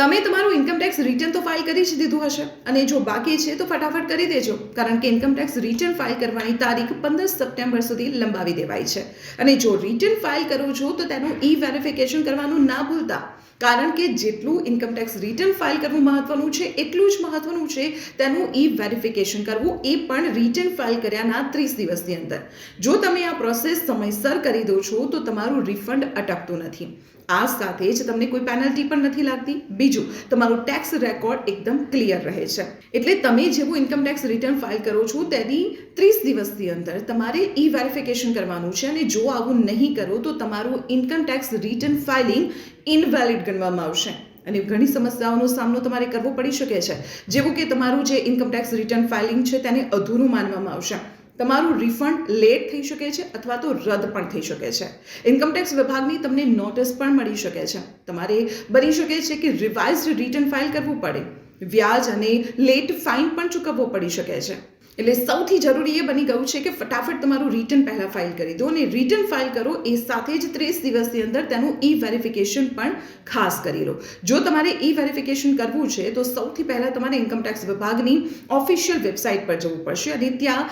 તમે તમારું income tax return તો ફાઇલ કરી જ દીધું હશે અને જો બાકી છે તો ફટાફટ કરી દેજો, કારણ કે ઇન્કમ ટેક્સ રિટર્ન ફાઇલ કરવાની તારીખ 15 સપ્ટેમ્બર સુધી લંબાવી દેવાઈ છે. અને જો રિટર્ન ફાઇલ કરો છો તો તેનું વેરિફિકેશન કરવાનું ના ભૂલતા, કારણ કે જેટલું ઇન્કમ ટેક્સ રિટર્ન ફાઇલ કરવું મહત્વનું છે એટલું જ મહત્વનું છે તેનું વેરિફિકેશન કરવું, એ પણ રિટર્ન ફાઇલ કર્યાના 30 દિવસની અંદર. જો તમે આ પ્રોસેસ સમયસર કરી દો છો તો તમારું રિફંડ અટકતું નથી. આ સાથે જ તમને કોઈ પેનલ્ટી પણ નથી લાગતી. બીજું, તમારું ટેક્સ રેકોર્ડ એકદમ ક્લિયર રહે છે. એટલે તમે જેવું ઇન્કમ ટેક્સ રિટર્ન ફાઇલ કરો છો તેની 30 દિવસની અંદર તમારે વેરિફિકેશન કરવાનું છે, અને જો આવું નહીં કરો તો તમારું income tax return filing invalid ગણવામાં આવશે અને ઘણી સમસ્યાઓનો સામનો તમારે કરવો પડી શકે છે, જેવું કે તમારું જે ઇન્કમ ટેક્સ રિટર્ન ફાઇલિંગ છે તેને અધૂરું માનવામાં આવશે, તમારું રિફંડ લેટ થઈ શકે છે અથવા તો રદ પણ થઈ શકે છે. ઇન્કમ ટેક્સ વિભાગની તમને નોટિસ પણ મળી શકે છે. તમારે બની શકે છે કે રિવાઇઝડ રિટર્ન ફાઇલ કરવું પડે, વ્યાજ અને લેટ ફાઇન પણ ચૂકવવો પડી શકે છે. એટલે સૌથી જરૂરી એ બની ગયું છે કે ફટાફટ તમારું રિટર્ન પહેલાં ફાઇલ કરી દો, અને રિટર્ન ફાઇલ કરો એ સાથે જ 30 દિવસની અંદર તેનું વેરિફિકેશન પણ ખાસ કરી લો. જો તમારે વેરિફિકેશન કરવું છે તો સૌથી પહેલાં તમારે ઇન્કમ ટેક્સ વિભાગની ઓફિશિયલ વેબસાઇટ પર જવું પડશે અને ત્યાં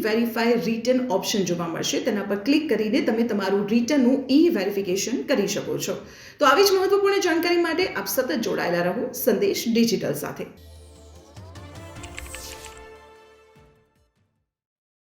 વેરીફાઈ રિટર્ન ઓપ્શન જોવા મળશે. તેના પર ક્લિક કરીને તમે તમારું રિટર્નનું વેરિફિકેશન કરી શકો છો. તો આવી જ મહત્વપૂર્ણ જાણકારી માટે આપ સતત જોડાયેલા રહો સંદેશ ડિજિટલ સાથે.